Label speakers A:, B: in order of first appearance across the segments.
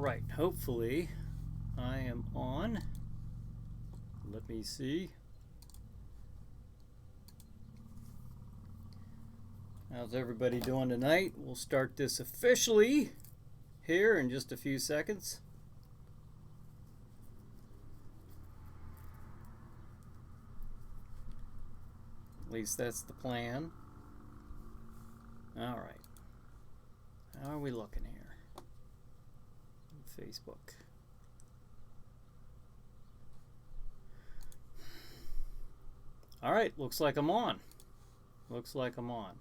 A: right, hopefully I am on. Let me see. How's everybody doing tonight? We'll start this officially here in just a few seconds. At least that's the plan. All right. How are we looking here? Facebook. All right, looks like I'm on. Looks like I'm on.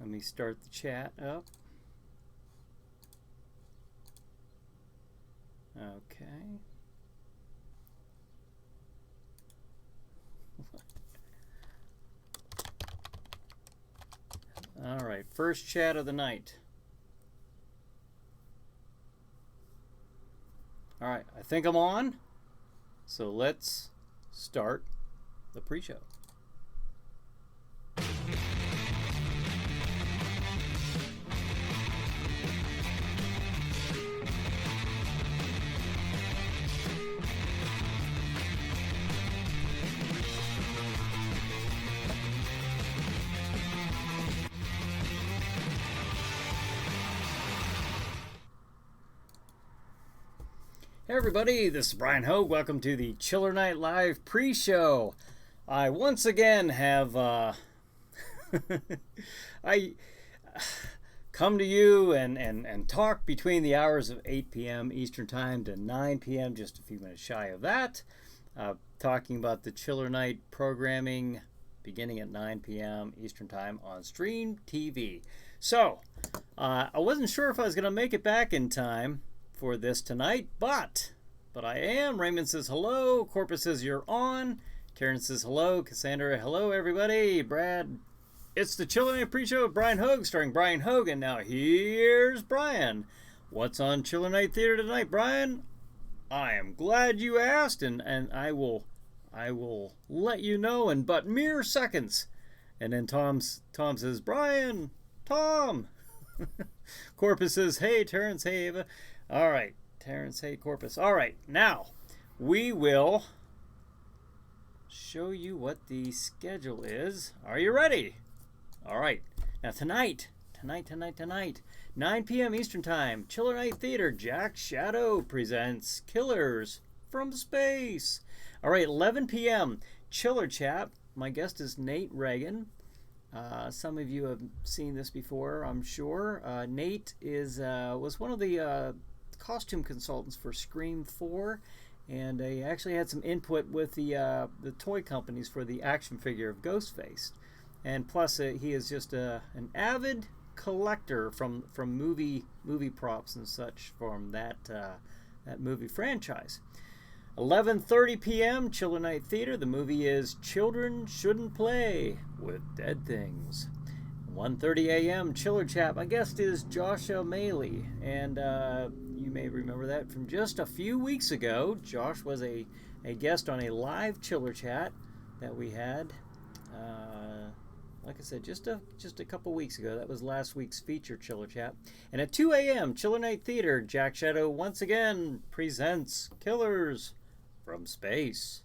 A: Let me start the chat up. Okay. All right, first chat of the night. All right, I think I'm on. So let's start the pre-show. Hey everybody, this is Bryan Hogue. Welcome to the Chiller Night Live pre-show. I once again have I come to you and talk between the hours of 8 p.m. Eastern Time to 9 p.m., just a few minutes shy of that, talking about the Chiller Night programming beginning at 9 p.m. Eastern Time on Stream TV. So, I wasn't sure if I was going to make it back in time for this tonight, but I am. Raymond says hello. Corpus says you're on. Terrence says hello. Cassandra, hello everybody. Brad, it's the Chiller Night pre-show with Bryan Hogue, starring Bryan Hogue, and now here's Bryan. What's on Chiller Night Theater tonight, Bryan? I am glad you asked, and I will let you know in but mere seconds. And then Tom says, Bryan, Tom. Corpus says, hey Terrence, hey Ava. All right, Terrence, hey Corpus. All right, now we will show you what the schedule is. Are you ready? All right, now tonight, 9 p.m. Eastern Time, Chiller Night Theater, Jack Shadow presents Killers from Space. All right, 11 p.m., Chiller Chat. My guest is Nate Reagan. Some of you have seen this before, I'm sure. Nate was one of the costume consultants for Scream 4, and he actually had some input with the toy companies for the action figure of Ghostface. And plus, he is just an avid collector from movie props and such from that movie franchise. 11:30 p.m. Chiller Night Theater. The movie is Children Shouldn't Play with Dead Things. 1:30 a.m. Chiller Chat. My guest is Joshua Maley, and you may remember that from just a few weeks ago. Josh was a guest on a live Chiller Chat that we had. Like I said, just a couple weeks ago. That was last week's feature Chiller Chat. And at 2 a.m. Chiller Night Theater, Jack Shadow once again presents Killers from Space.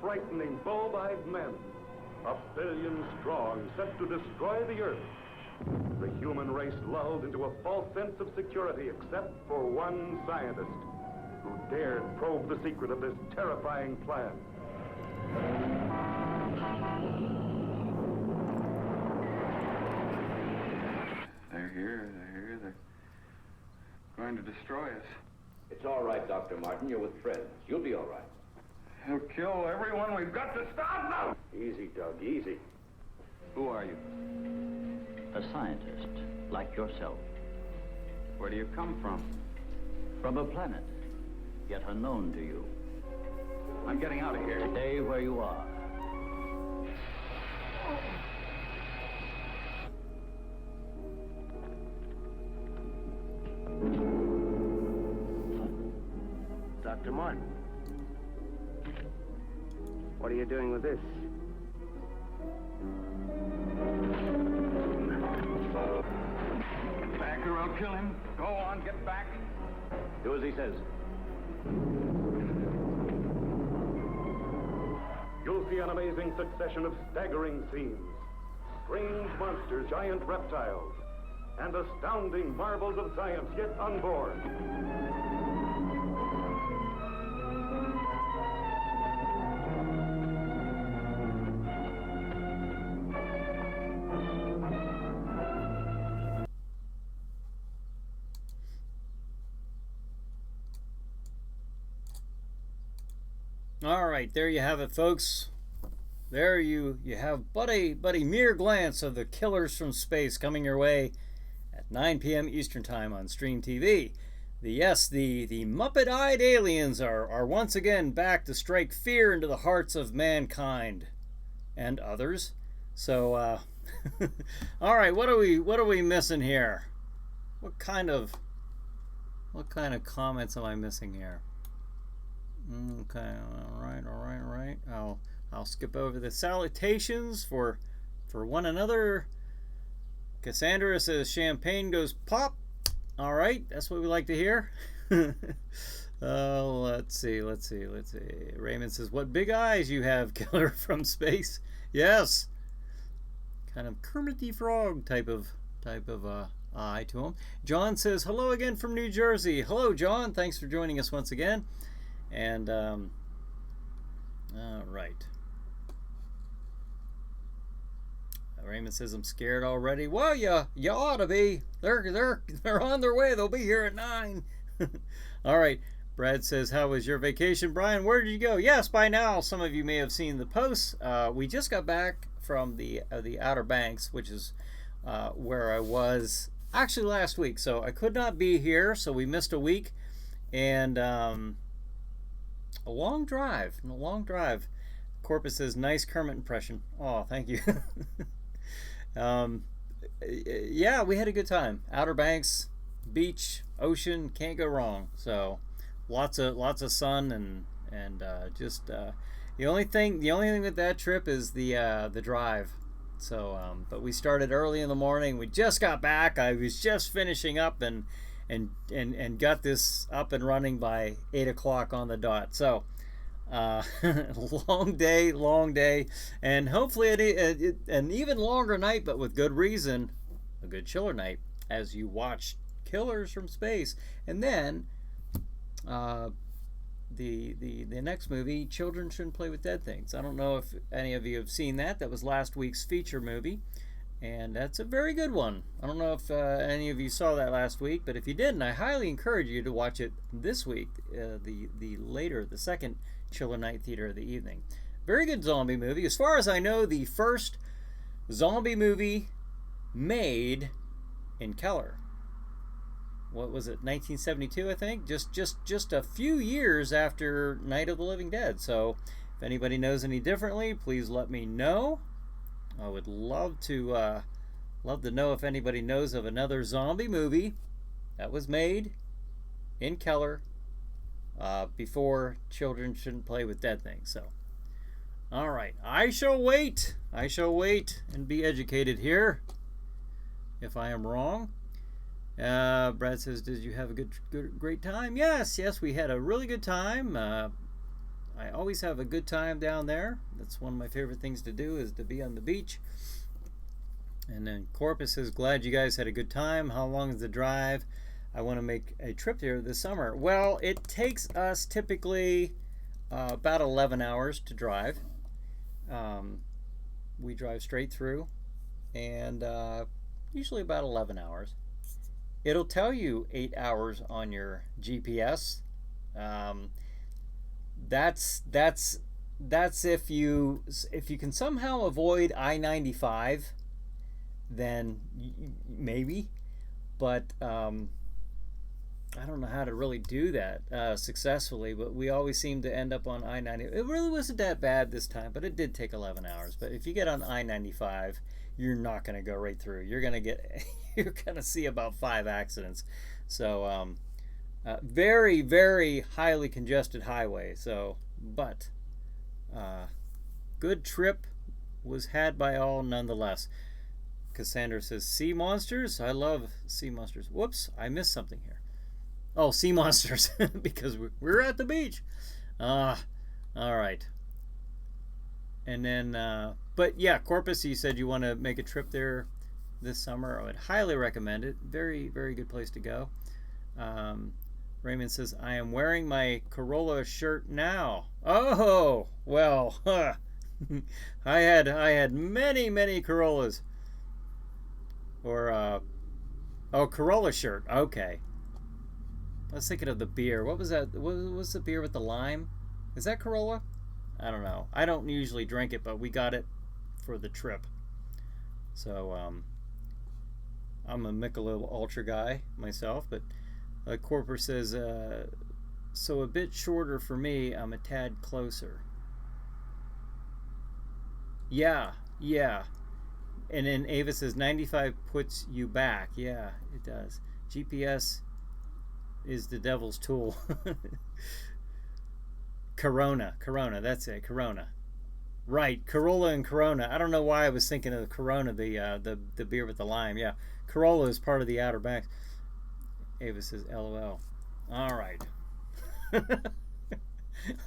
B: Frightening, bulb-eyed men, 1 billion strong, set to destroy the Earth. The human race lulled into a false sense of security except for one scientist who dared probe the secret of this terrifying plan.
C: They're here. They're going to destroy us.
D: It's all right, Dr. Martin. You're with friends. You'll be all right.
C: They'll kill everyone. We've got to stop them!
D: Easy, Doug, easy.
C: Who are you?
E: A scientist, like yourself.
C: Where do you come from?
E: From a planet, yet unknown to you.
C: I'm getting out of here.
E: Stay where you are.
F: Dr. Martin, what are you doing with this?
C: kill him? Go on, get back.
E: Do as he says.
B: You'll see an amazing succession of staggering scenes, strange monsters, giant reptiles, and astounding marvels of science yet unborn.
A: All right, there you have it, folks. There you have but a mere glance of the Killers from Space coming your way at 9 p.m. Eastern Time on Stream TV. The Muppet-eyed aliens are once again back to strike fear into the hearts of mankind and others. So, all right, what are we missing here? What kind of comments am I missing here? Okay, all right. I'll skip over the salutations for one another. Cassandra says champagne goes pop. All right, that's what we like to hear. Oh, let's see. Raymond says, "What big eyes you have, Killer from Space." Yes, kind of Kermit the Frog type of eye to him. John says, "Hello again from New Jersey." Hello, John. Thanks for joining us once again. And all right. Raymond says, "I'm scared already." Well, you ought to be. They're on their way. They'll be here at 9. All right. Brad says, "How was your vacation, Brian? Where did you go?" Yes, by now some of you may have seen the posts. We just got back from the Outer Banks, which is where I was actually last week. So I could not be here, so we missed a week, and a long drive. Corpus says, "Nice Kermit impression." Oh, thank you. Yeah, we had a good time. Outer Banks, beach, ocean, can't go wrong. So lots of sun and just the only thing with that trip is the drive. So but we started early in the morning. We just got back. I was just finishing up and got this up and running by 8 o'clock on the dot. So long day, and hopefully an even longer night, but with good reason, a good chiller night as you watch Killers from Space. And then the next movie, Children Shouldn't Play with Dead Things. I don't know if any of you have seen that. That was last week's feature movie, and that's a very good one. I don't know if any of you saw that last week, but if you didn't, I highly encourage you to watch it this week, the second Chiller Night Theater of the evening. Very good zombie movie. As far as I know, the first zombie movie made in color. What was it, 1972, I think? Just a few years after Night of the Living Dead. So if anybody knows any differently, please let me know. I would love to know if anybody knows of another zombie movie that was made in color before Children Shouldn't Play with Dead Things. So, all right, I shall wait and be educated here if I am wrong. Brad says, "Did you have a great time?" Yes, we had a really good time. I always have a good time down there. That's one of my favorite things to do, is to be on the beach. And then Corpus says, "Glad you guys had a good time. How long is the drive? I want to make a trip here this summer." Well, it takes us typically about 11 hours to drive. We drive straight through, and usually about 11 hours. It'll tell you 8 hours on your GPS. That's if you can somehow avoid I-95, then maybe. But I don't know how to really do that successfully, but we always seem to end up on I-90. It really wasn't that bad this time, but it did take 11 hours. But if you get on I-95, you're not going to go right through. You're going to see about 5 accidents. So very, very highly congested highway. So, but good trip was had by all nonetheless. Cassandra says, sea monsters? I love sea monsters. Whoops, I missed something here. Oh, sea monsters, because we're at the beach. All right. And then, but yeah, Corpus, you said you want to make a trip there this summer. I would highly recommend it. Very, very good place to go. Raymond says, I am wearing my Corolla shirt now. Oh, well, I had many Corollas. Or, oh, Corolla shirt. Okay. I was thinking of the beer. What was that? What was the beer with the lime? Is that Corolla? I don't know. I don't usually drink it, but we got it for the trip. So, I'm a Michelob Ultra guy myself, but Corpus says, so a bit shorter for me, I'm a tad closer. Yeah. And then Ava says 95 puts you back. Yeah, it does. GPS is the devil's tool. Corona, that's it, Corona. Right, Corolla and Corona. I don't know why I was thinking of Corona, the beer with the lime. Yeah, Corolla is part of the Outer Banks. Ava says, LOL. All right.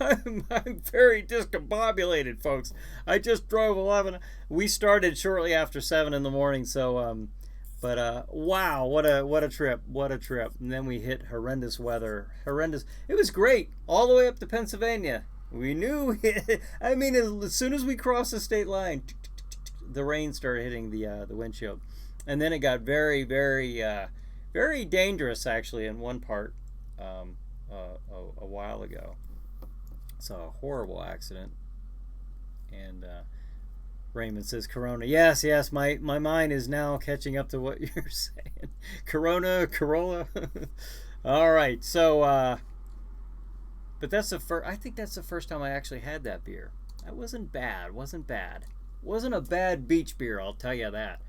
A: I'm very discombobulated, folks. I just drove 11. We started shortly after 7 in the morning, so wow, what a trip. And then we hit horrendous weather. It was great all the way up to Pennsylvania. We knew I mean, as soon as we crossed the state line, the rain started hitting the windshield. And then it got very, very very dangerous, actually, in one part a while ago. Saw a horrible accident. And Raymond says Corona. Yes, my mind is now catching up to what you're saying. Corona, Corolla. All right, so but that's I think that's the first time I actually had that beer. That wasn't bad. Wasn't a bad beach beer, I'll tell you that.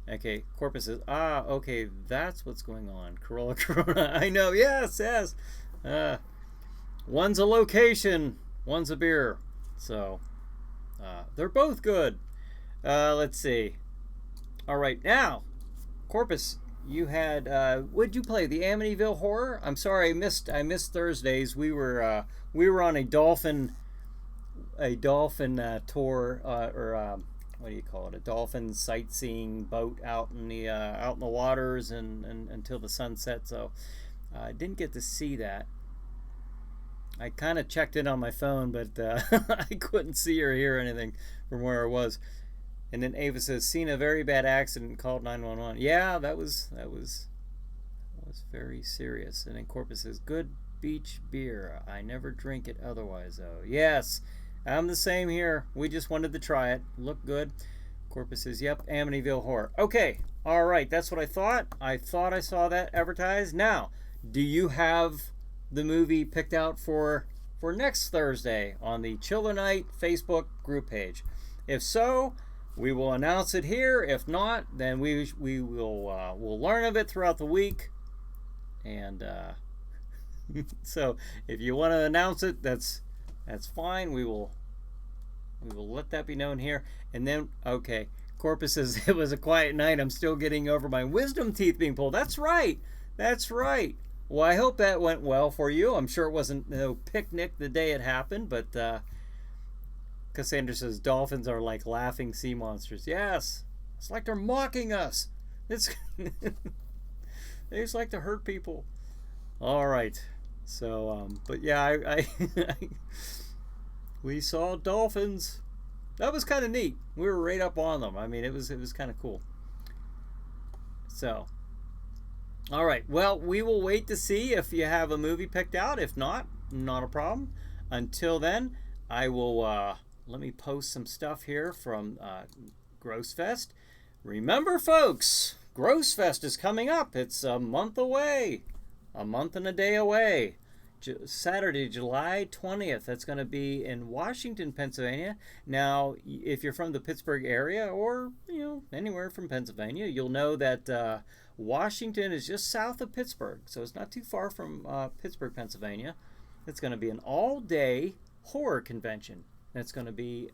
A: Okay, Corpus says, okay, that's what's going on. Corolla, Corona. I know, yes. One's a location, one's a beer. So, they're both good. Let's see. All right, now, Corpus, you had, what'd you play? The Amityville Horror? I'm sorry, I missed Thursdays. We were on a dolphin tour, or what do you call it? A dolphin sightseeing boat out in the waters and until the sunset. So I didn't get to see that. I kind of checked it on my phone, but I couldn't see or hear anything from where I was. And then Ava says, "Seen a very bad accident, called 911." Yeah, that was very serious. And then Corpus says, "Good beach beer. I never drink it otherwise, though." Yes. I'm the same here. We just wanted to try it. Looked good. Corpus says, yep, Amityville Horror. Okay. All right. That's what I thought. I thought I saw that advertised. Now, do you have the movie picked out for next Thursday on the Chiller Night Facebook group page? If so, we will announce it here. If not, then we will we'll learn of it throughout the week. And so if you want to announce it, that's fine. We will let that be known here. And then, okay, Corpus says, it was a quiet night. I'm still getting over my wisdom teeth being pulled. That's right. Well, I hope that went well for you. I'm sure it wasn't no picnic the day it happened, but Cassandra says, dolphins are like laughing sea monsters. Yes. It's like they're mocking us. They just like to hurt people. All right. So, but yeah, I we saw dolphins. That was kind of neat. We were right up on them. I mean, it was kind of cool. So, all right. Well, we will wait to see if you have a movie picked out. If not, not a problem. Until then, I will let me post some stuff here from Gross Fest. Remember, folks, Gross Fest is coming up. It's a month away. A month and a day away. Saturday, July 20th. That's going to be in Washington, Pennsylvania. Now, if you're from the Pittsburgh area or, anywhere from Pennsylvania, you'll know that Washington is just south of Pittsburgh. So it's not too far from Pittsburgh, Pennsylvania. It's going to be an all-day horror convention. That's going to be,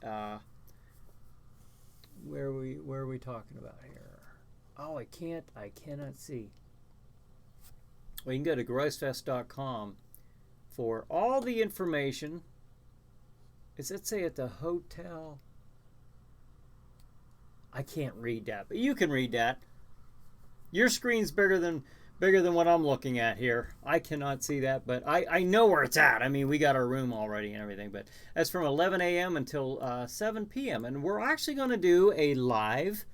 A: where are we talking about here? Oh, I cannot see. Well, you can go to grossfest.com for all the information. Does it say at the hotel? I can't read that, but you can read that. Your screen's bigger than what I'm looking at here. I cannot see that, but I know where it's at. I mean, we got our room already and everything, but that's from 11 a.m. until 7 p.m. And we're actually going to do a live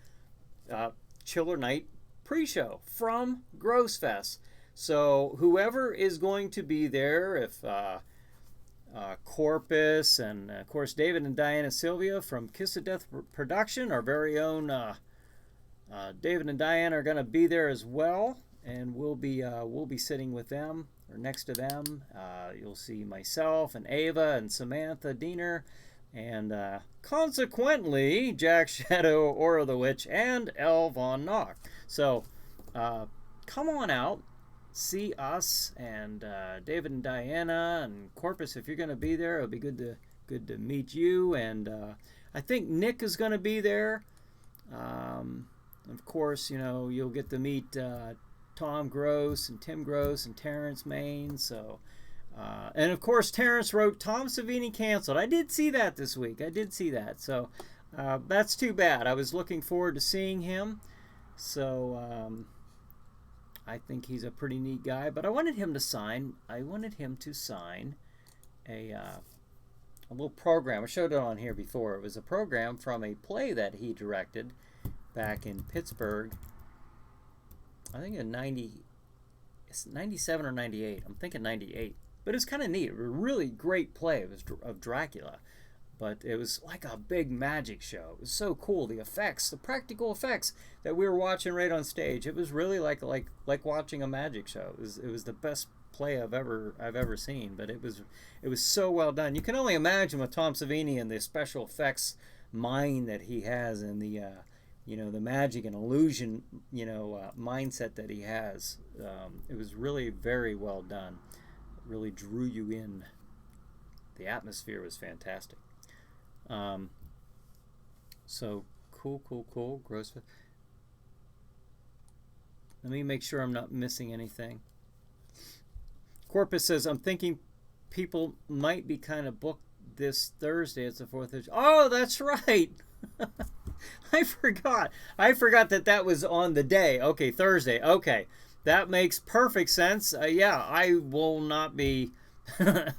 A: Chiller Night pre-show from Grossfest. So whoever is going to be there, if Corpus and, of course, David and Diana Sylvia from Kiss of Death Production, our very own David and Diana are going to be there as well. And we'll be sitting with them or next to them. You'll see myself and Ava and Samantha Diener, and consequently Jack Shadow, Aura the Witch, and Elle Von Knock. So come on out, see us and David and Diana and Corpus. If you're going to be there, it'll be good to meet you. And I think Nick is going to be there. Of course, you'll get to meet Tom Gross and Tim Gross and Terrence Main. So, and of course, Terrence wrote Tom Savini canceled. I did see that this week. I did see that. So that's too bad. I was looking forward to seeing him. So I think he's a pretty neat guy. But I wanted him to sign. a little program. I showed it on here before. It was a program from a play that he directed back in Pittsburgh. I think in 97 or 98. I'm thinking 98. But it's kind of neat. It was a really great play. It was of Dracula. But it was like a big magic show. It was so cool. The effects, the practical effects that we were watching right on stage. It was really like watching a magic show. It was the best play I've ever seen. But it was so well done. You can only imagine with Tom Savini and the special effects mind that he has, and the the magic and illusion, mindset that he has. It was really very well done. It really drew you in. The atmosphere was fantastic. So cool. Gross. Let me make sure I'm not missing anything. Corpus says, I'm thinking people might be kind of booked this Thursday. It's the 4th of July. Oh, that's right. I forgot that was on the day. Okay, Thursday. Okay, that makes perfect sense. Yeah, I will not be.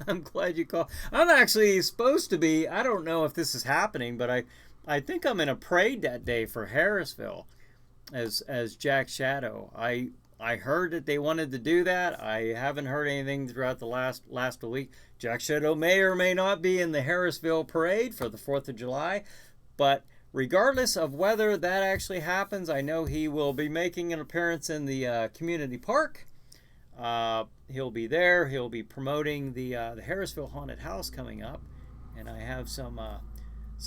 A: I'm glad you called. I'm actually supposed to be. I don't know if this is happening, but I think I'm in a parade that day for Harrisville as Jack Shadow. I heard that they wanted to do that. I haven't heard anything throughout the last week. Jack Shadow may or may not be in the Harrisville parade for the 4th of July, but regardless of whether that actually happens, I know he will be making an appearance in the community park. He'll be there. He'll be promoting the Harrisville Haunted House coming up, and I have some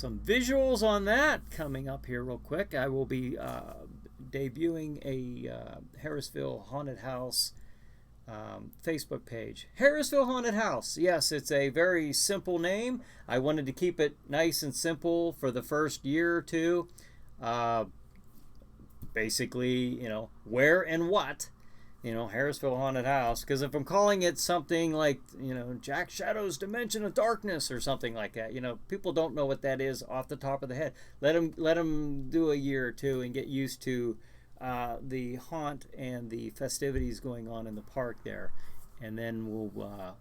A: visuals on that coming up here real quick. I will be debuting a Harrisville Haunted House Facebook page. Harrisville Haunted House. Yes, it's a very simple name. I wanted to keep it nice and simple for the first year or two. Basically, where and what. Harrisville Haunted House. Because if I'm calling it something like, Jack Shadow's Dimension of Darkness or something like that, people don't know what that is off the top of the head. Let them do a year or two and get used to the haunt and the festivities going on in the park there, and then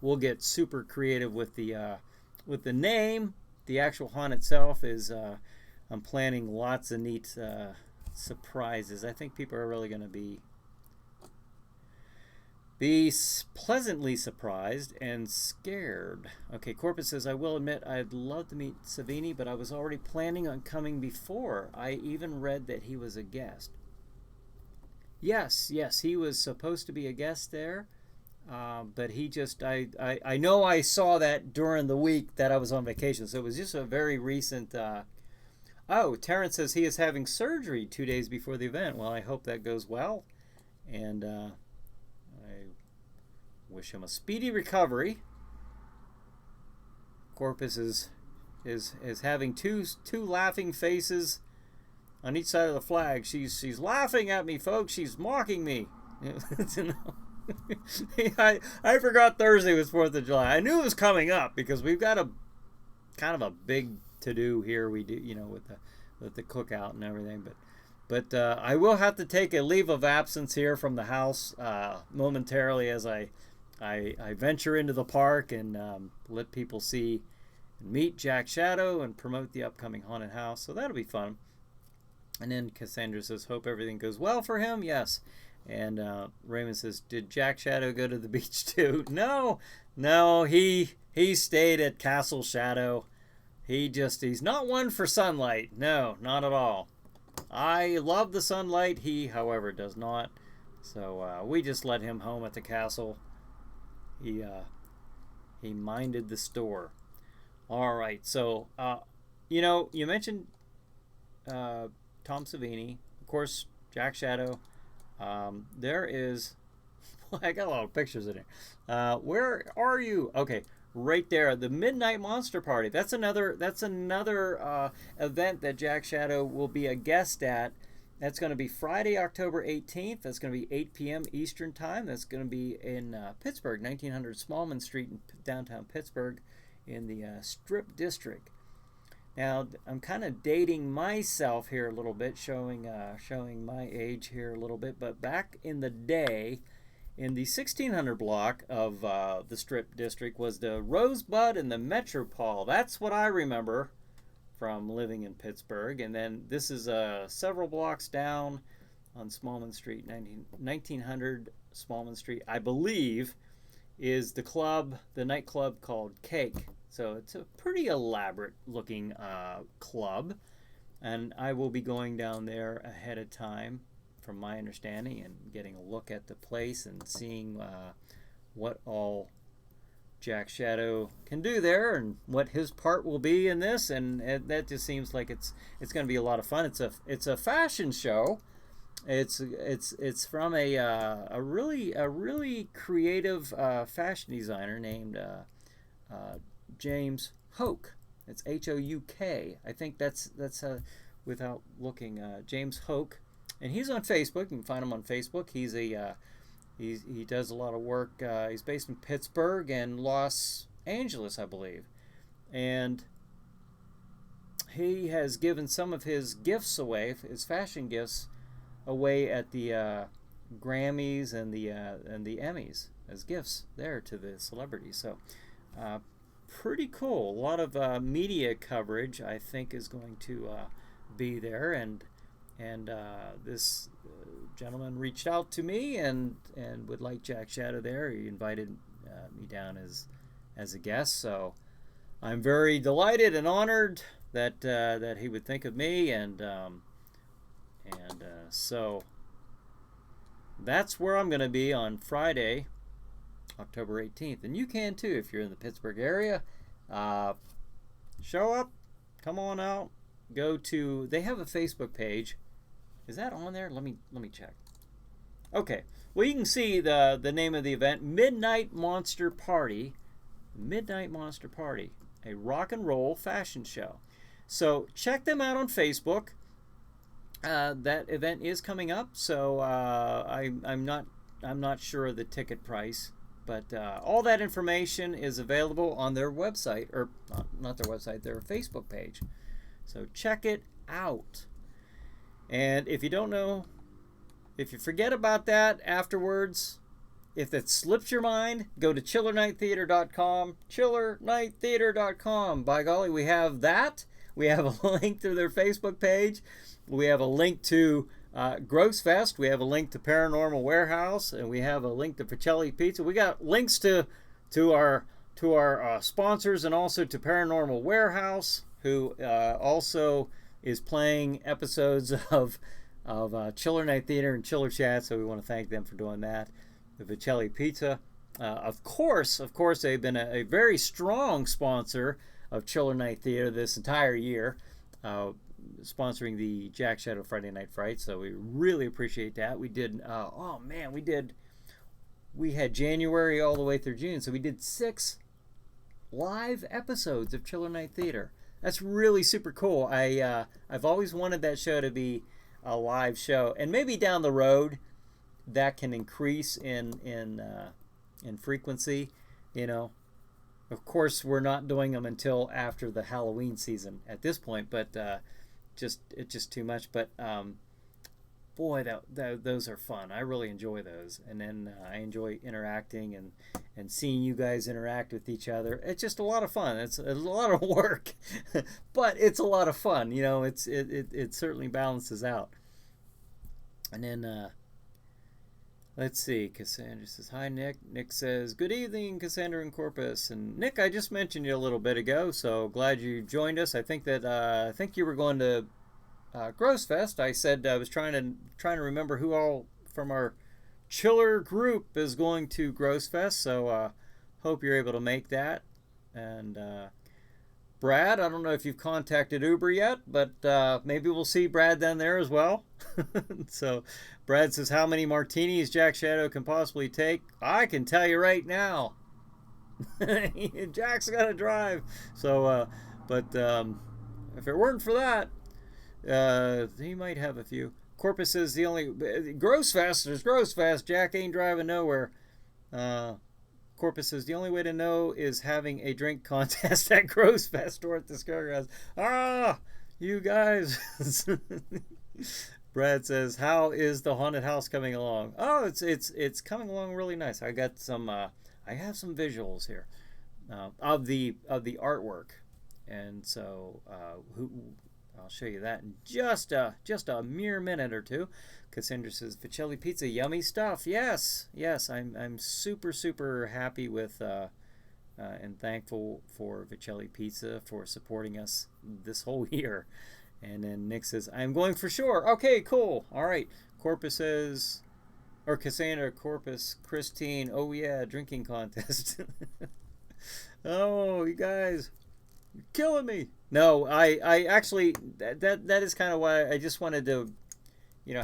A: we'll get super creative with the name. The actual haunt itself is I'm planning lots of neat surprises. I think people are really going to be pleasantly surprised and scared. Okay, Corpus says, I will admit I'd love to meet Savini, but I was already planning on coming before. I even read that he was a guest. Yes, he was supposed to be a guest there, but he just, I know I saw that during the week that I was on vacation, so it was just a very recent, Terrence says he is having surgery 2 days before the event. Well, I hope that goes well, and I wish him a speedy recovery. Corpus is having two laughing faces on each side of the flag. She's laughing at me, folks. She's mocking me. I forgot Thursday was 4th of July. I knew it was coming up because we've got a kind of a big to-do here. We do, with the cookout and everything. But I will have to take a leave of absence here from the house momentarily as I venture into the park and let people see and meet Jack Shadow and promote the upcoming haunted house. So that'll be fun. And then Cassandra says, hope everything goes well for him. Yes. And Raymond says, did Jack Shadow go to the beach too? No, he stayed at Castle Shadow. He's not one for sunlight. No, not at all. I love the sunlight. He, however, does not. So we just let him home at the castle. He minded the store. All right. So, you mentioned Tom Savini. Of course, Jack Shadow. There is... I got a lot of pictures in here. Where are you? Okay. Right there, the Midnight Monster Party. That's another event that Jack Shadow will be a guest at. That's going to be Friday, October 18th. That's going to be 8 p.m. Eastern Time. That's going to be in Pittsburgh, 1900 Smallman Street in downtown Pittsburgh in the Strip District. Now, I'm kind of dating myself here a little bit, showing my age here a little bit. But back in the day, in the 1600 block of the Strip District was the Rosebud and the Metropole. That's what I remember from living in Pittsburgh. And then this is several blocks down on Smallman Street, 1900 Smallman Street, I believe, is the nightclub called Cake. So it's a pretty elaborate looking club. And I will be going down there ahead of time, from my understanding, and getting a look at the place and seeing what all Jack Shadow can do there and what his part will be in this, and that just seems like it's going to be a lot of fun. It's a fashion show. It's from a really creative fashion designer named James Hogue. It's Houk. I think that's without looking, James Hogue. And he's on Facebook. You can find him on Facebook. He does a lot of work. He's based in Pittsburgh and Los Angeles, I believe. And he has given some of his gifts away, his fashion gifts, away at the Grammys and the Emmys as gifts there to the celebrities. So pretty cool. A lot of media coverage, I think, is going to be there. And this gentleman reached out to me and would like Jack Shadow there. He invited me down as a guest, so I'm very delighted and honored that he would think of me, and so that's where I'm going to be on Friday, October 18th, and you can too if you're in the Pittsburgh area. Show up, come on out, they have a Facebook page. Is that on there? Let me check. Okay. Well, you can see the name of the event, Midnight Monster Party. Midnight Monster Party, a rock and roll fashion show. So check them out on Facebook. That event is coming up, so I'm not sure of the ticket price, but all that information is available on their website, or not their website, their Facebook page. So check it out. And if you don't know, if you forget about that afterwards, if it slips your mind, go to chillernighttheater.com, chillernighttheater.com. By golly, we have that. We have a link to their Facebook page. We have a link to Gross Fest. We have a link to Paranormal Warehouse, and we have a link to Pacelli Pizza. We got links to our sponsors, and also to Paranormal Warehouse, who also is playing episodes of Chiller Night Theater and Chiller Chat, so we want to thank them for doing that. The Pacelli Pizza, of course, they've been a very strong sponsor of Chiller Night Theater this entire year, sponsoring the Jack Shadow Friday Night Fright, so we really appreciate that. We did, we had January all the way through June, so we did 6 live episodes of Chiller Night Theater. That's really super cool. I've always wanted that show to be a live show, and maybe down the road that can increase in frequency. You know, of course we're not doing them until after the Halloween season at this point, but it's just too much. But boy, those are fun. I really enjoy those, and then I enjoy interacting and seeing you guys interact with each other. It's just a lot of fun. It's a lot of work, but it's a lot of fun. You know, it certainly balances out. And then let's see. Cassandra says hi, Nick. Nick says good evening, Cassandra and Corpus. And Nick, I just mentioned you a little bit ago, so glad you joined us. I think you were going to Gross Fest. I said I was trying to remember who all from our chiller group is going to Gross Fest, so hope you're able to make that. And Brad, I don't know if you've contacted Uber yet, but maybe we'll see Brad down there as well. So Brad says, how many martinis Jack Shadow can possibly take? I can tell you right now. Jack's got to drive. So, but if it weren't for that, he might have a few. Corpus is the only Gross Fest. There's Gross Fest. Jack ain't driving nowhere. Corpus says the only way to know is having a drink contest at Gross Fest or at the Scarecrows. You guys. Brad says, how is the haunted house coming along? Oh, it's coming along really nice. I got some. I have some visuals here of the artwork, and so I'll show you that in just a mere minute or two. Cassandra says, Vicelli Pizza, yummy stuff. Yes, I'm super happy with and thankful for Vicelli Pizza for supporting us this whole year. And then Nick says, I'm going for sure. Okay, cool. All right. Corpus says, or Cassandra, Corpus, Christine, oh yeah, drinking contest. Oh, you guys, you're killing me. No, I actually, that is kind of why I just wanted to,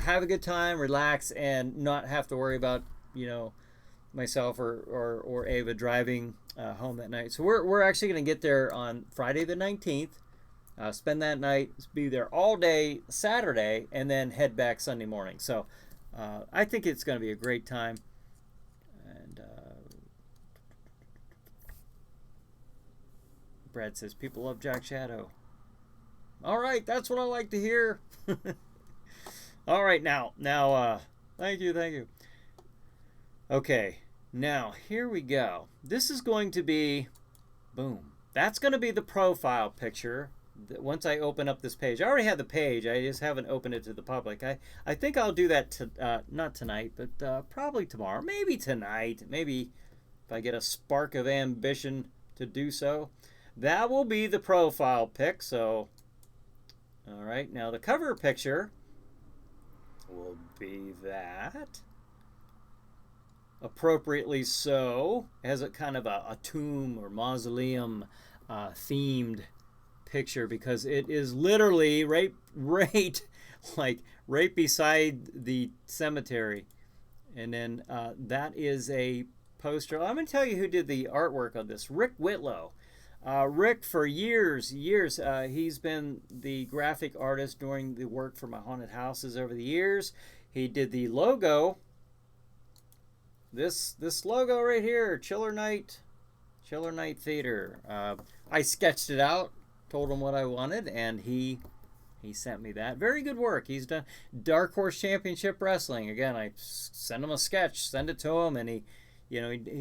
A: have a good time, relax, and not have to worry about, myself or Ava driving home that night. So we're actually going to get there on Friday the 19th, spend that night, be there all day Saturday, and then head back Sunday morning. So I think it's going to be a great time. And Brad says, people love Jack Shadow. All right, that's what I like to hear. All right, now, thank you. Okay, now, here we go. This is going to be, boom. That's going to be the profile picture once I open up this page. I already have the page. I just haven't opened it to the public. I think I'll do that, not tonight, but probably tomorrow. Maybe tonight. Maybe if I get a spark of ambition to do so. That will be the profile pic. So, all right. Now, the cover picture will be that. Appropriately so. It has a kind of a tomb or mausoleum themed picture because it is literally right beside the cemetery. And then that is a poster. I'm going to tell you who did the artwork on this. Rick Whitlow. Rick, for years, he's been the graphic artist doing the work for my haunted houses over the years. He did the logo. This logo right here, Chiller Night Theater. I sketched it out, told him what I wanted, and he sent me that. Very good work. He's done Dark Horse Championship Wrestling. Again, I send him a sketch, send it to him, and he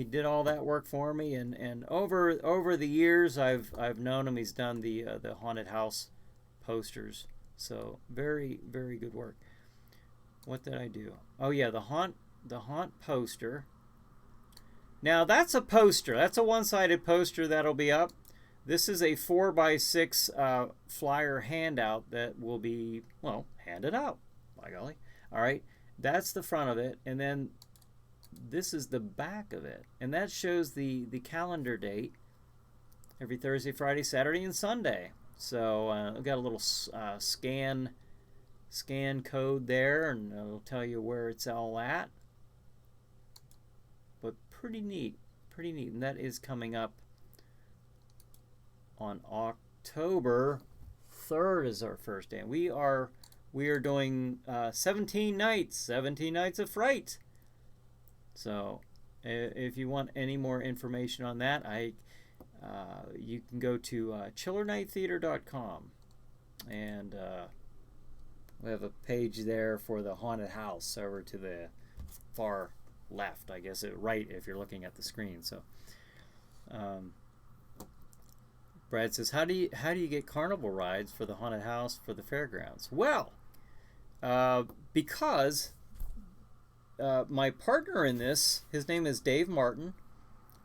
A: did all that work for me. And over the years, I've known him. He's done the haunted house posters. So very, very good work. What did I do? Oh yeah, the haunt poster. Now that's a poster. That's a one-sided poster that'll be up. This is a 4x6 flyer handout that will be, handed out. By golly. All right. That's the front of it. And then this is the back of it. And that shows the calendar date. Every Thursday, Friday, Saturday, and Sunday. So I've got a little scan code there, and it'll tell you where it's all at. But pretty neat. And that is coming up on October 3rd is our first day. We are doing 17 nights of fright. So if you want any more information on that, you can go to chillernighttheater.com, and we have a page there for the haunted house over to the far left, I guess, right if you're looking at the screen. So Brad says, how do you get carnival rides for the haunted house for the fairgrounds? Well, because my partner in this, his name is Dave Martin,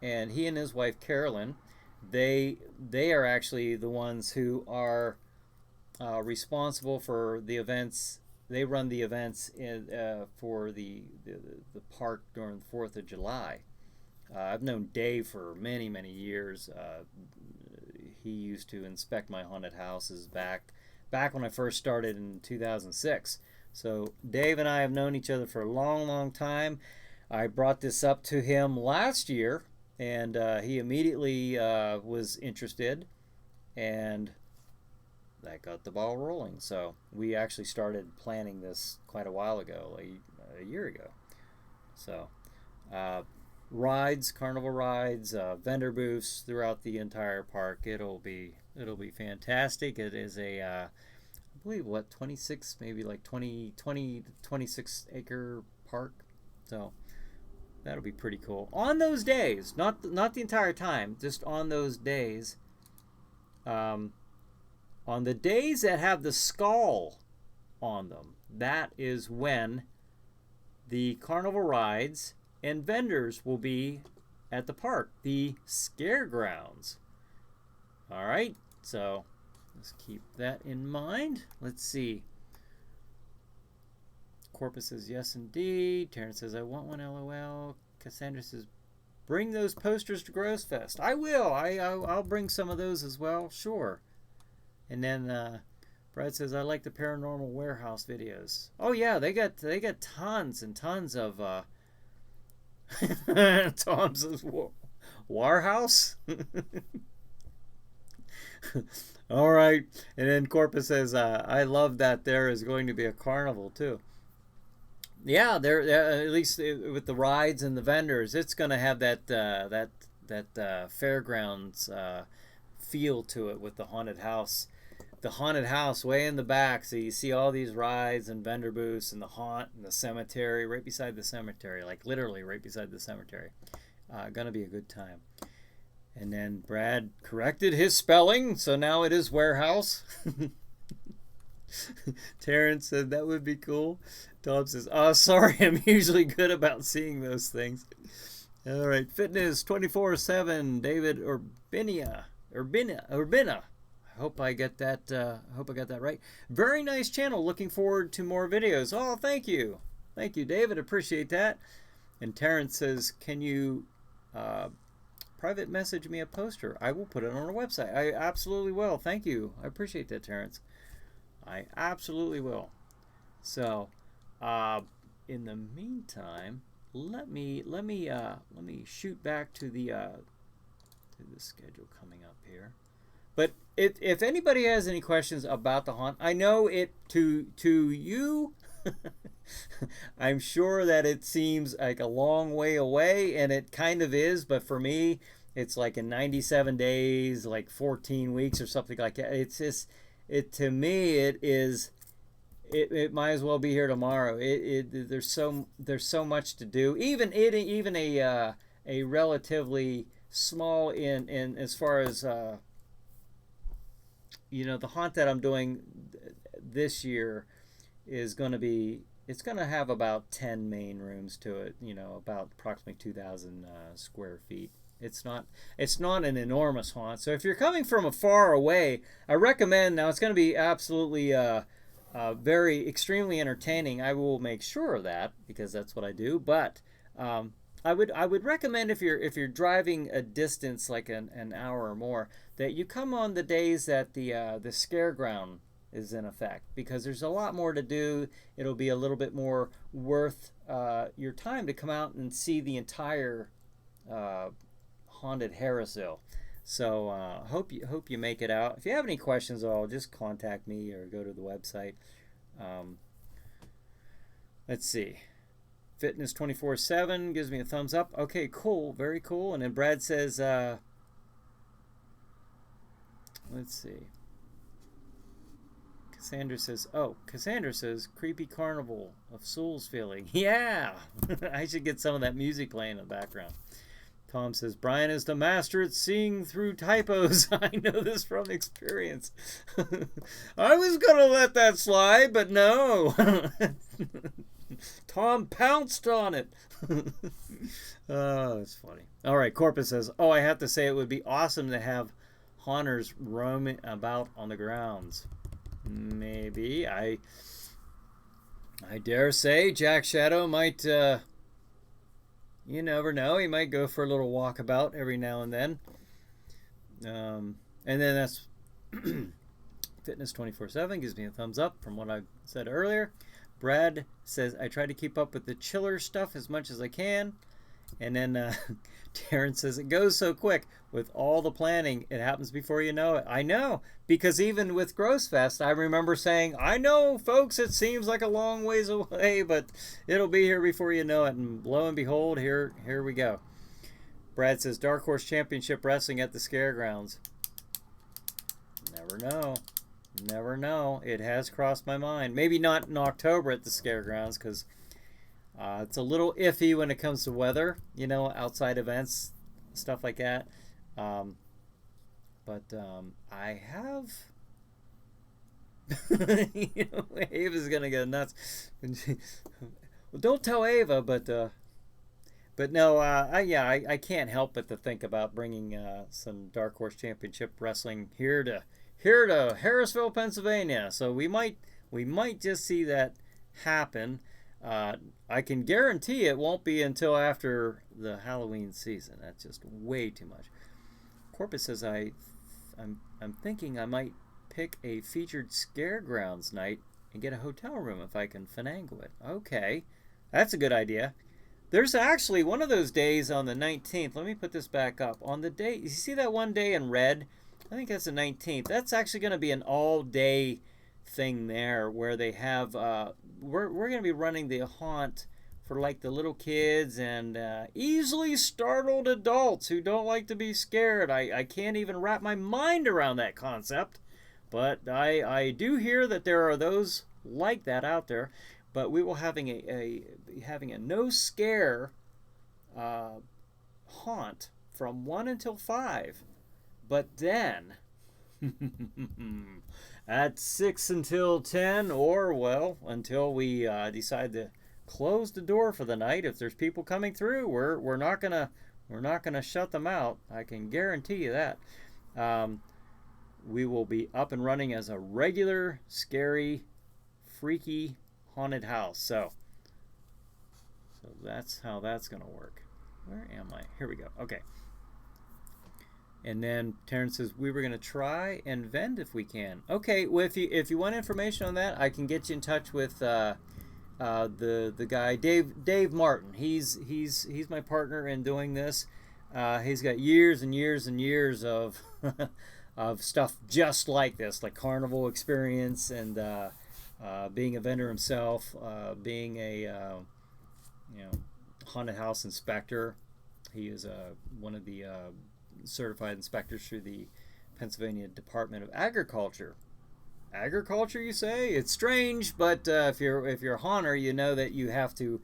A: and he and his wife Carolyn, they are actually the ones who are responsible for the events. They run the events for the park during the 4th of July. I've known Dave for many, many years. He used to inspect my haunted houses back when I first started in 2006. So Dave and I have known each other for a long, long time. I brought this up to him last year, and he immediately was interested, and that got the ball rolling. So we actually started planning this quite a while ago, like a year ago. So rides, carnival rides, vendor booths throughout the entire park. It'll be fantastic. It is I believe 26, maybe like 26 acre park. So that'll be pretty cool. On those days, not the entire time, just on those days. On the days that have the skull on them, that is when the carnival rides and vendors will be at the park, the scare grounds. All right, so let's keep that in mind. Let's see. Corpus says, yes, indeed. Terrence says, I want one, LOL. Cassandra says, bring those posters to Gross Fest. I will. I'll bring some of those as well. Sure. And then Brad says, I like the Paranormal Warehouse videos. Oh, yeah, they got tons and tons of Tom's Warehouse. All right. And then Corpus says, I love that there is going to be a carnival, too. Yeah, there at least with the rides and the vendors, it's going to have that fairgrounds feel to it with the haunted house. The haunted house way in the back, so you see all these rides and vendor booths and the haunt and the cemetery right beside the cemetery, like literally right beside the cemetery. Gonna be a good time. And then Brad corrected his spelling, so now it is warehouse. Terrence said that would be cool. Tom says, oh, sorry, I'm usually good about seeing those things. All right, Fitness 24/7, David Urbina. I hope I got that right. Very nice channel. Looking forward to more videos. Oh, thank you, David. Appreciate that. And Terrence says, can you private message me a poster? I will put it on our website. I absolutely will. Thank you. I appreciate that, Terrence. I absolutely will. So, in the meantime, let me shoot back to the schedule coming up here. But if anybody has any questions about the haunt, I know it to you. I'm sure that it seems like a long way away, and it kind of is. But for me, it's like in 97 days, like 14 weeks or something like that. It's just to me, it is. It might as well be here tomorrow. There's so much to do. Even a relatively small in as far as the haunt that I'm doing this year is going to be, it's going to have about 10 main rooms to it, about approximately 2,000 square feet. It's not an enormous haunt. So if you're coming from a far away, I recommend, now it's going to be absolutely very extremely entertaining. I will make sure of that because that's what I do. But I would recommend if you're driving a distance like an hour or more, that you come on the days that the scare ground is in effect, because there's a lot more to do. It'll be a little bit more worth your time to come out and see the entire haunted Harrisville. So hope you make it out. If you have any questions at all, just contact me or go to the website. Let's see. Fitness 24/7 gives me a thumbs up. Okay, cool, very cool. And then Brad says, let's see. Cassandra says, creepy carnival of souls feeling. Yeah, I should get some of that music playing in the background. Tom says, Bryan is the master at seeing through typos. I know this from experience. I was going to let that slide, but no. Tom pounced on it. Oh, that's funny. All right, Corpus says, I have to say it would be awesome to have haunters roaming about on the grounds. Maybe. I dare say Jack Shadow might, you never know, he might go for a little walkabout every now and then. And then that's Fitness 24/7 gives me a thumbs up from what I said earlier. Brad says, I try to keep up with the chiller stuff as much as I can. And then Terrence says, it goes so quick with all the planning. It happens before you know it. I know, because even with Gross Fest, I remember saying, I know, folks, it seems like a long ways away, but it'll be here before you know it. And lo and behold, here we go. Brad says, Dark Horse Championship Wrestling at the Scaregrounds. Never know. Never know. It has crossed my mind. Maybe not in October at the Scaregrounds, because it's a little iffy when it comes to weather, outside events, stuff like that. But I have... Ava's going to go nuts. Well, don't tell Ava, but no, I can't help but to think about bringing some Dark Horse Championship Wrestling here to Harrisville, Pennsylvania. So we might just see that happen. I can guarantee it won't be until after the Halloween season. That's just way too much. Corpus says I'm thinking I might pick a featured Scaregrounds night and get a hotel room if I can finagle it. Okay, that's a good idea. There's actually one of those days on the 19th. Let me put this back up. On the day, you see that one day in red? I think that's the 19th. That's actually going to be an all-day thing there where they have... we're going to be running the haunt for like the little kids and easily startled adults who don't like to be scared. I can't even wrap my mind around that concept. But I do hear that there are those like that out there. But we will having a no scare haunt from 1 until 5. But then at 6 until 10, or well, until we decide to close the door for the night. If there's people coming through, we're not gonna shut them out. I can guarantee you that. We will be up and running as a regular, scary, freaky haunted house. So that's how that's gonna work. Where am I? Here we go. Okay. And then Terrence says we were going to try and vend if we can. Okay, well if you want information on that, I can get you in touch with the guy Dave Martin. He's my partner in doing this. He's got years and years and years of of stuff just like this, like carnival experience and being a vendor himself, being a haunted house inspector. He is one of the certified inspectors through the Pennsylvania Department of Agriculture. Agriculture, you say? It's strange, but if you're a haunter, you know that you have to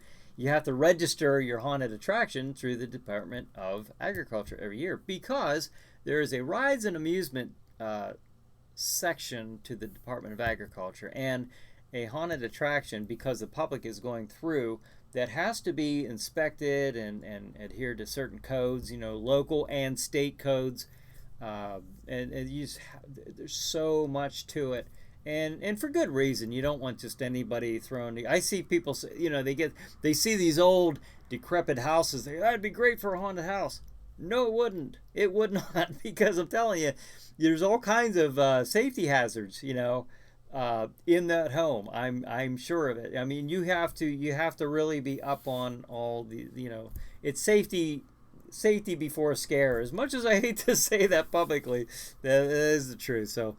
A: register your haunted attraction through the Department of Agriculture every year, because there is a rides and amusement section to the Department of Agriculture, and a haunted attraction, because the public is going through, that has to be inspected and adhere to certain codes, local and state codes, and there's so much to it, and for good reason. You don't want just anybody thrown. I see people, they see these old decrepit houses. That'd be great for a haunted house. No, it wouldn't. It would not, because I'm telling you, there's all kinds of safety hazards, in that home. I'm sure of it. I mean, you have to really be up on all the, it's safety safety before scare. As much as I hate to say that publicly, that is the truth. So,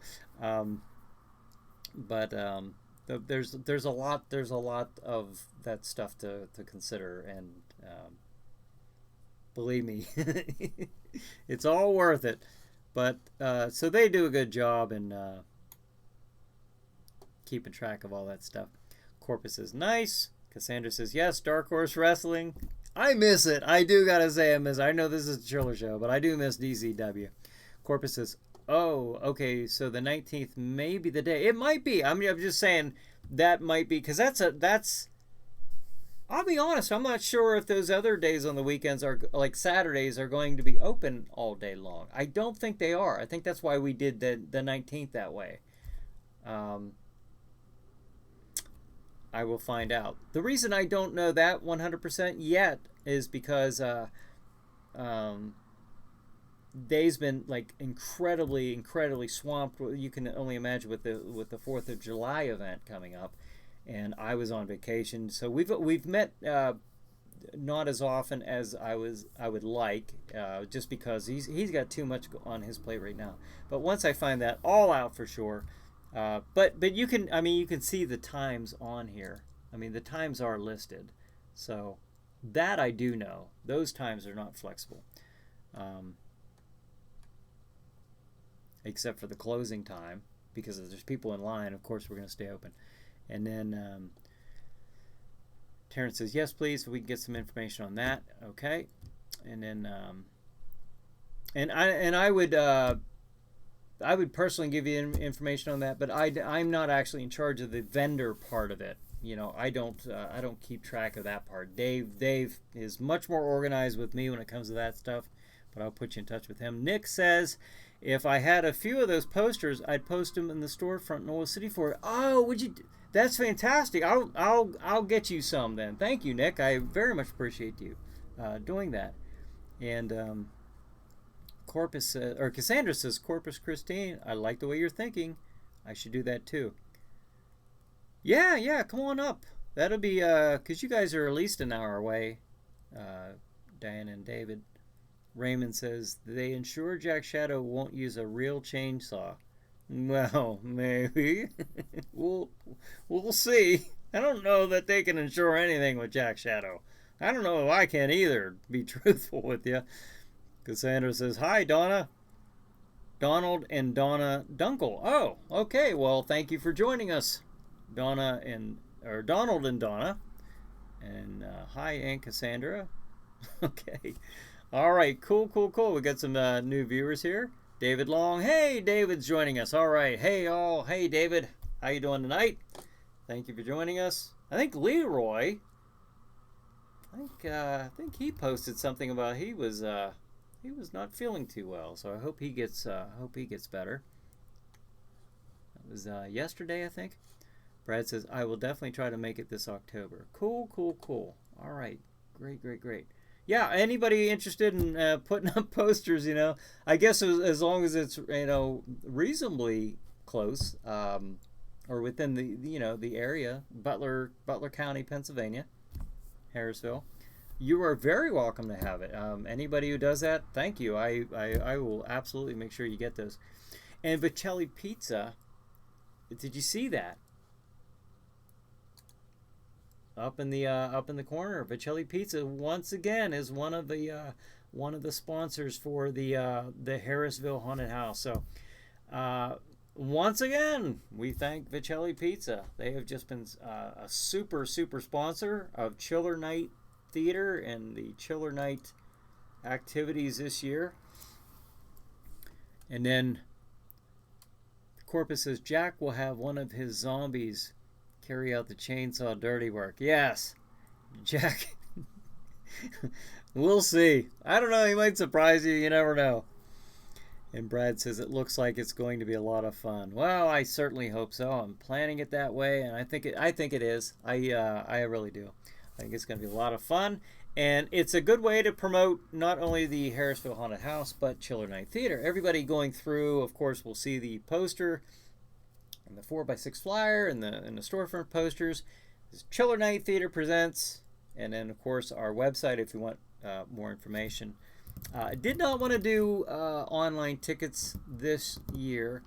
A: there's a lot of that stuff to consider, and believe me, it's all worth it. But so they do a good job in keeping track of all that stuff. Corpus says nice. Cassandra says yes. Dark Horse Wrestling. I miss it. I do gotta say I miss it. I know this is a chiller show, but I do miss DCW. Corpus says, oh, okay, so the 19th may be the day. It might be. I'm just saying that might be, because that's. I'll be honest. I'm not sure if those other days on the weekends are like Saturdays are going to be open all day long. I don't think they are. I think that's why we did the 19th that way. I will find out. The reason I don't know that 100% yet is because Dave's been like incredibly swamped. You can only imagine with the 4th of July event coming up, and I was on vacation, so we've met not as often as I would like, just because he's got too much on his plate right now. But once I find that all out for sure. But you can see the times on here. I mean, the times are listed, so that I do know. Those times are not flexible, except for the closing time, because if there's people in line, of course we're going to stay open. And then Terrence says yes, please, so we can get some information on that. Okay, and then I would personally give you information on that, but I'm not actually in charge of the vendor part of it. I don't keep track of that part. Dave is much more organized with me when it comes to that stuff, but I'll put you in touch with him. Nick says, if I had a few of those posters, I'd post them in the storefront in Oil City for it. Oh, would you? That's fantastic. I'll get you some then. Thank you, Nick. I very much appreciate you doing that. And Cassandra says, Corpus Christi, I like the way you're thinking. I should do that too. Yeah, come on up. That'll be, because you guys are at least an hour away, Diane and David. Raymond says, they ensure Jack Shadow won't use a real chainsaw. Well, maybe. We'll see. I don't know that they can ensure anything with Jack Shadow. I don't know if I can either, to be truthful with you. Cassandra says, hi, Donna. Donald and Donna Dunkel. Oh, okay. Well, thank you for joining us, Donald and Donna. And hi, Aunt Cassandra. Okay. All right. Cool. We got some new viewers here. David Long. Hey, David's joining us. All right. Hey, all. Hey, David. How you doing tonight? Thank you for joining us. I think Leroy. I think he posted something about he was not feeling too well, so I hope he gets better. That was yesterday, I think. Brad says, I will definitely try to make it this October. Cool. All right, great. Yeah, anybody interested in putting up posters? I guess as long as it's reasonably close, or within the area, Butler County, Pennsylvania, Harrisville. You are very welcome to have it. Anybody who does that, thank you. I will absolutely make sure you get those. And Vicelli Pizza, did you see that? Up in the corner, Vicelli Pizza once again is one of the sponsors for the Harrisville Haunted House. So once again, we thank Vicelli Pizza. They have just been a super sponsor of Chiller Night Theater and the Chiller Night activities this year. And then Corpus says Jack will have one of his zombies carry out the chainsaw dirty work. Yes, Jack. We'll see. I don't know. He might surprise you. You never know. And Brad says it looks like it's going to be a lot of fun. Well, I certainly hope so. I'm planning it that way, and I think it is. I really do. I think it's going to be a lot of fun, and it's a good way to promote not only the Harrisville Haunted House, but Chiller Night Theater. Everybody going through, of course, will see the poster and the 4x6 flyer and the storefront posters. This Chiller Night Theater presents, and then, of course, our website if you want more information. I did not want to do online tickets this year.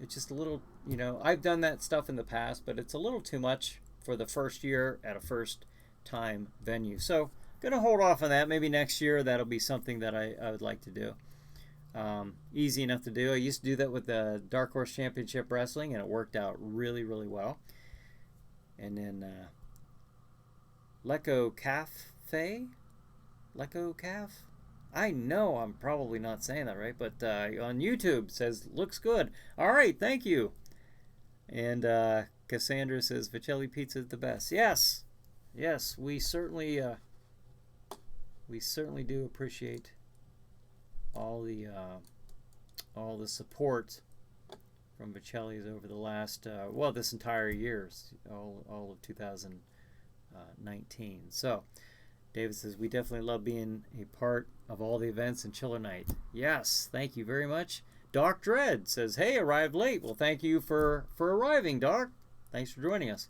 A: It's just a little, I've done that stuff in the past, but it's a little too much for the first year at a first time venue. So going to hold off on that. Maybe next year that'll be something that I would like to do. Easy enough to do. I used to do that with the Dark Horse Championship Wrestling, and it worked out really, really well. And then Lecco Cafe? Lecco Caf? I know I'm probably not saying that right, but on YouTube says looks good. All right, thank you. And Cassandra says Vicelli pizza is the best. Yes, we certainly do appreciate all the support from Vicelli's over the last this entire year, all of 2019. So David says we definitely love being a part of all the events in Chiller Night. Yes, thank you very much. Doc Dredd says, hey, arrived late. Well, thank you for arriving, Doc. Thanks for joining us.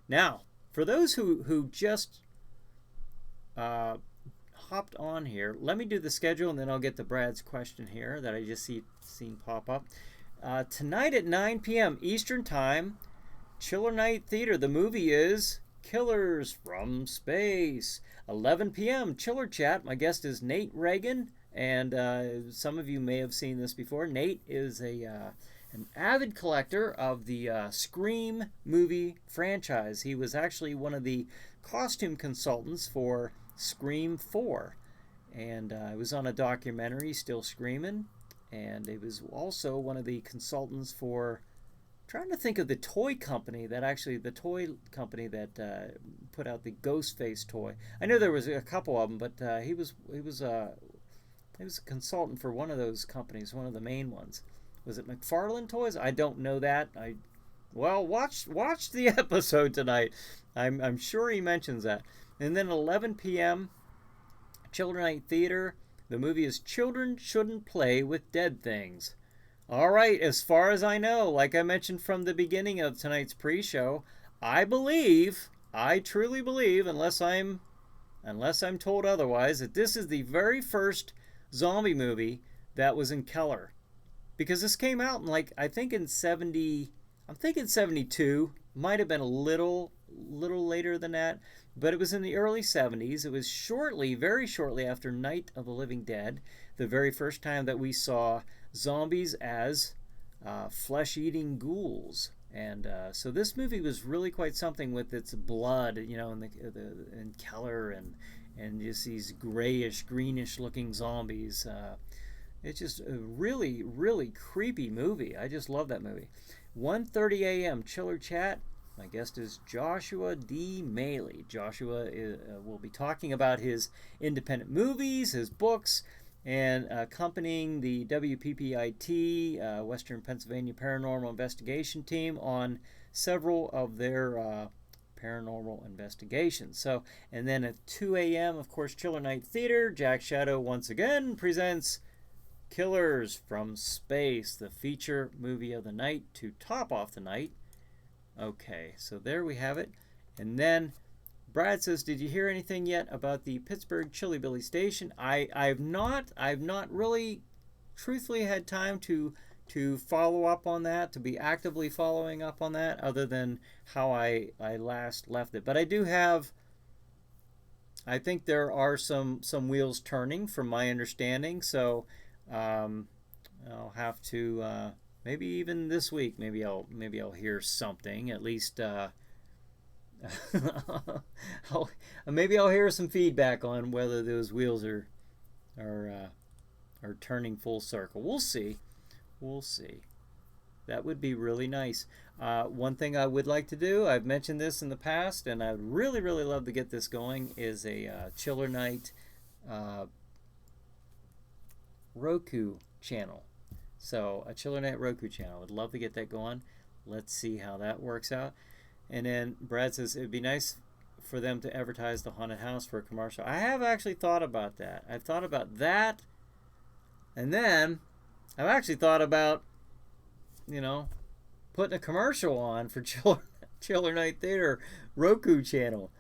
A: Now, for those who just hopped on here, let me do the schedule, and then I'll get to Brad's question here that I just seen pop up. Tonight at 9 p.m. Eastern Time, Chiller Night Theater. The movie is Killers from Space. 11 p.m. Chiller Chat. My guest is Nate Reagan, and some of you may have seen this before. Nate is an avid collector of the Scream movie franchise. He was actually one of the costume consultants for Scream 4, and I was on a documentary, Still Screaming, and it was also one of the consultants for, trying to think of the toy company that put out the Ghostface toy. I know there was a couple of them, but he was a consultant for one of those companies, one of the main ones. Was it McFarlane Toys? I don't know that. Watch the episode tonight. I'm sure he mentions that. And then 11 p.m. Children Night Theater. The movie is Children Shouldn't Play with Dead Things. All right, as far as I know, like I mentioned from the beginning of tonight's pre-show, I truly believe, unless I'm told otherwise, that this is the very first zombie movie that was in color. Because this came out in I think in 72, might have been a little later than that, but it was in the early 70s. It was very shortly after Night of the Living Dead, the very first time that we saw zombies as flesh-eating ghouls. And so this movie was really quite something with its blood, and color and just these grayish, greenish-looking zombies. It's just a really, really creepy movie. I just love that movie. 1:30 a.m. Chiller Chat. My guest is Joshua D. Maley. Joshua will be talking about his independent movies, his books, and accompanying the WPPIT, Western Pennsylvania Paranormal Investigation Team, on several of their paranormal investigations. So, and then at 2 a.m., of course, Chiller Night Theater. Jack Shadow once again presents Killers from Space, the feature movie of the night to top off the night. Okay, so there we have it. And then Brad says, did you hear anything yet about the Pittsburgh Chili Billy station? I've not really truthfully had time to follow up on that, to be actively following up on that, other than how I last left it. But I do have, I think there are some wheels turning from my understanding, so I'll have to maybe even this week, maybe I'll hear something. At least maybe I'll hear some feedback on whether those wheels are turning full circle. We'll see. That would be really nice. One thing I would like to do, I've mentioned this in the past, and I'd really, really love to get this going, is a Chiller Night Roku channel. So a Chiller Night Roku channel. I'd love to get that going. Let's see how that works out. And then Brad says it'd be nice for them to advertise the haunted house for a commercial. I have actually thought about that. I've thought about that. And then I've actually thought about, putting a commercial on for Chiller Night Theater Roku channel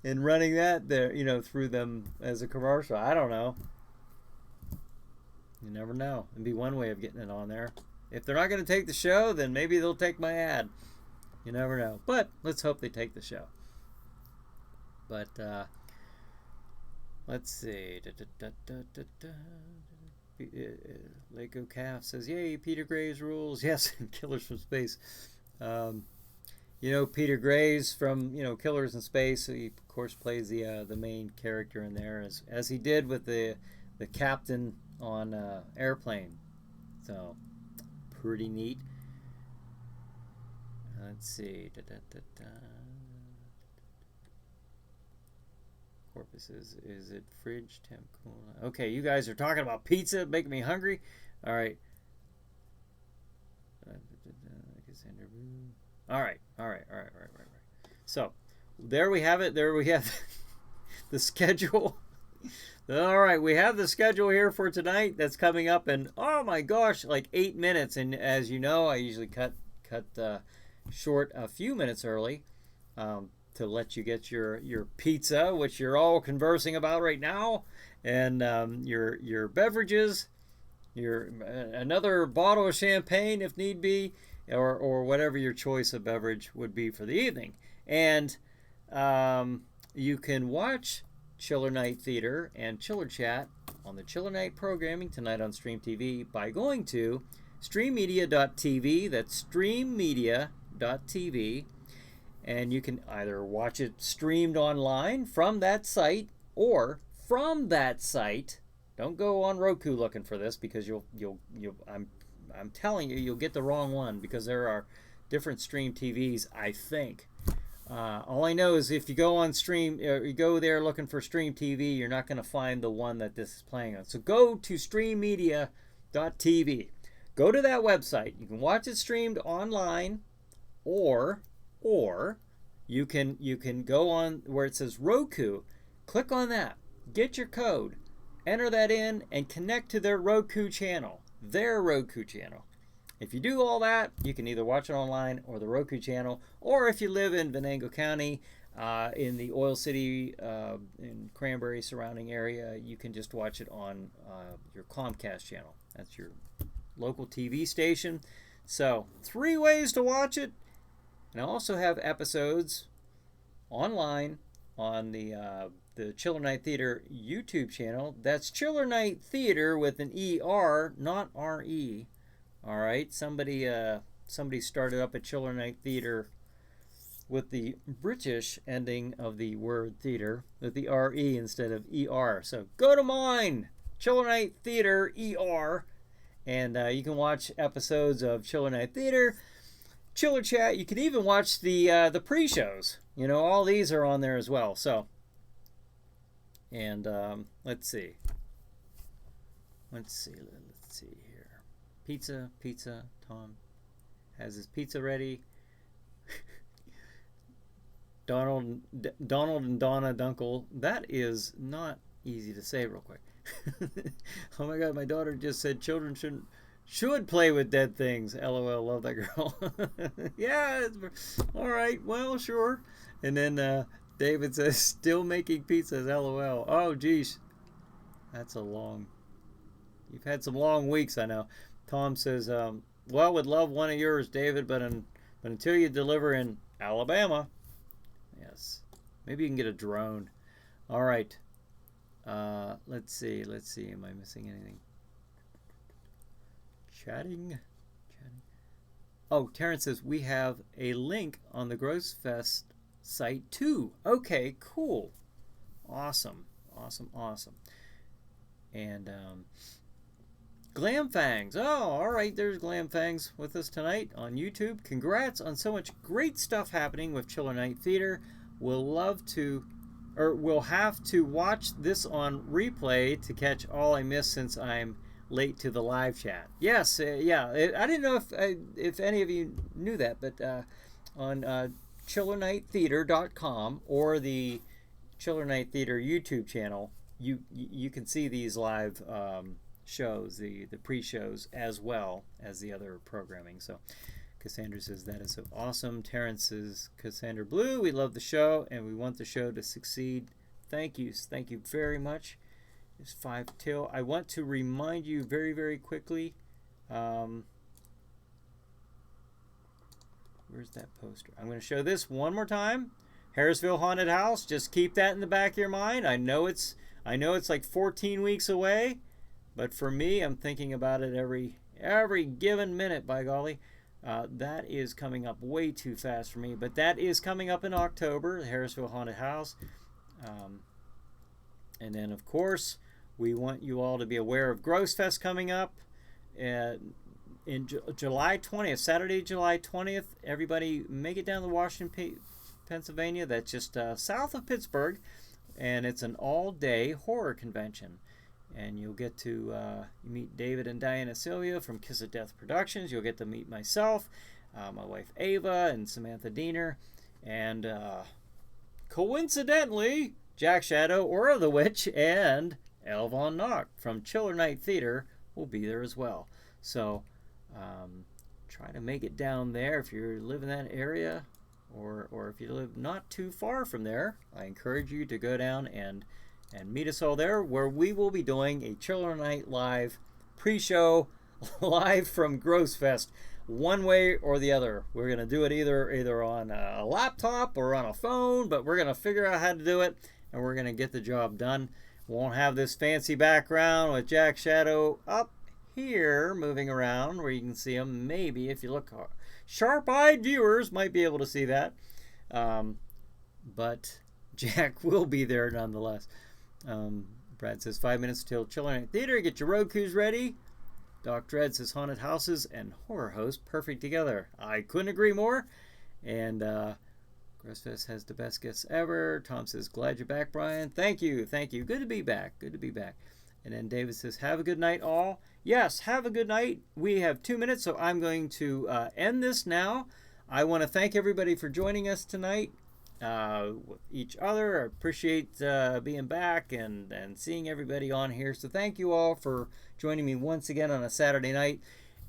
A: and running that there, through them as a commercial. I don't know. You never know. It'd be one way of getting it on there. If they're not going to take the show, then maybe they'll take my ad. You never know. But let's hope they take the show. But let's see. Lego Calf says, "Yay, Peter Graves rules." Yes, Killers from Space. Peter Graves from Killers in Space. He of course plays the main character in there, as he did with the captain on Airplane. So pretty neat. Let's see. Corpus is it fridge temp cool? Okay, you guys are talking about pizza, making me hungry. All right. All right. So there we have it. There we have the schedule. All right, we have the schedule here for tonight that's coming up in, oh my gosh, like 8 minutes. And as you know, I usually cut short a few minutes early to let you get your pizza, which you're all conversing about right now, and your beverages, another bottle of champagne if need be, or whatever your choice of beverage would be for the evening. And you can watch Chiller Night Theater and Chiller Chat on the Chiller Night programming tonight on Stream TV by going to streammedia.tv. That's streammedia.tv. And you can either watch it streamed online from that site, or from that site. Don't go on Roku looking for this, because I'm telling you, you'll get the wrong one, because there are different Stream TVs, I think. All I know is if you go on Stream, you go there looking for Stream TV, you're not going to find the one that this is playing on. So go to streammedia.tv. Go to that website. You can watch it streamed online, or you can go on where it says Roku. Click on that. Get your code. Enter that in and connect to their Roku channel. If you do all that, you can either watch it online or the Roku channel, or if you live in Venango County, in the Oil City, in Cranberry surrounding area, you can just watch it on your Comcast channel. That's your local TV station. So 3 ways to watch it. And I also have episodes online on the Chiller Night Theater YouTube channel. That's Chiller Night Theater with an ER, not RE. All right, somebody started up a Chiller Night Theater with the British ending of the word theater, with the RE instead of ER. So go to mine, Chiller Night Theater ER, and you can watch episodes of Chiller Night Theater, Chiller Chat. You can even watch the pre-shows. All these are on there as well. So, and let's see here. Pizza. Tom has his pizza ready. Donald and Donna Dunkel. That is not easy to say real quick. Oh my God, my daughter just said children should play with dead things. LOL, love that girl. Yeah, all right, well, sure. And then David says, still making pizzas, LOL. Oh, geez. You've had some long weeks, I know. Tom says, well, would love one of yours, David, but until you deliver in Alabama. Yes. Maybe you can get a drone. All right. Let's see. Am I missing anything? Chatting. Oh, Terrence says, we have a link on the Gross Fest site too. Okay, cool. Awesome. And Glam Fangs. Oh, all right. There's Glam Fangs with us tonight on YouTube. Congrats on so much great stuff happening with Chiller Night Theater. We'll have to watch this on replay to catch all I missed since I'm late to the live chat. Yes, yeah. I didn't know if any of you knew that, but on chillernighttheater.com or the Chiller Night Theater YouTube channel, you can see these live shows, the pre-shows, as well as the other programming. So Cassandra says that is so awesome. Terrence says, Cassandra Blue, we love the show and we want the show to succeed. Thank you very much. It's 5 till. I want to remind you very, very quickly. Where's that poster? I'm going to show this one more time. Harrisville Haunted House. Just keep that in the back of your mind. I know it's like 14 weeks away, but for me, I'm thinking about it every given minute. By golly, that is coming up way too fast for me. But that is coming up in October. The Harrisville Haunted House, and then of course we want you all to be aware of Gross Fest coming up. In July 20th, Saturday, July 20th, everybody make it down to Washington, Pennsylvania. That's just south of Pittsburgh, and it's an all-day horror convention. And you'll get to meet David and Diana Sylvia from Kiss of Death Productions. You'll get to meet myself, my wife Ava, and Samantha Diener, and coincidentally, Jack Shadow, Aura the Witch, and Elle Von Nock from Chiller Night Theater will be there as well. So try to make it down there if you live in that area, or if you live not too far from there. I encourage you to go down and meet us all there, where we will be doing a Chiller Night Live pre-show live from Gross Fest, one way or the other. We're going to do it either on a laptop or on a phone, but we're going to figure out how to do it, and we're going to get the job done. Won't have this fancy background with Jack Shadow up here moving around where you can see him. Maybe if you look hard, sharp-eyed viewers might be able to see that, but Jack will be there nonetheless. Brad says 5 minutes till Chiller Night Theater. Get your Roku's ready. Doc Dredd says haunted houses and horror hosts perfect together. I couldn't agree more. And Grossfest has the best guests ever. Tom says, glad you're back, Bryan. Thank you. Good to be back. And then David says, have a good night, all. Yes, have a good night. We have 2 minutes, so I'm going to end this now. I want to thank everybody for joining us tonight. Each other. I appreciate being back and seeing everybody on here. So thank you all for joining me once again on a Saturday night.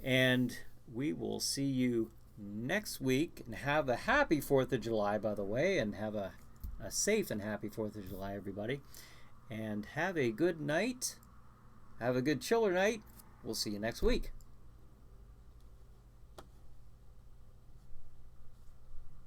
A: And we will see you next week. And have a happy 4th of July, by the way. And have a safe and happy 4th of July, everybody. And have a good night. Have a good chiller night. We'll see you next week.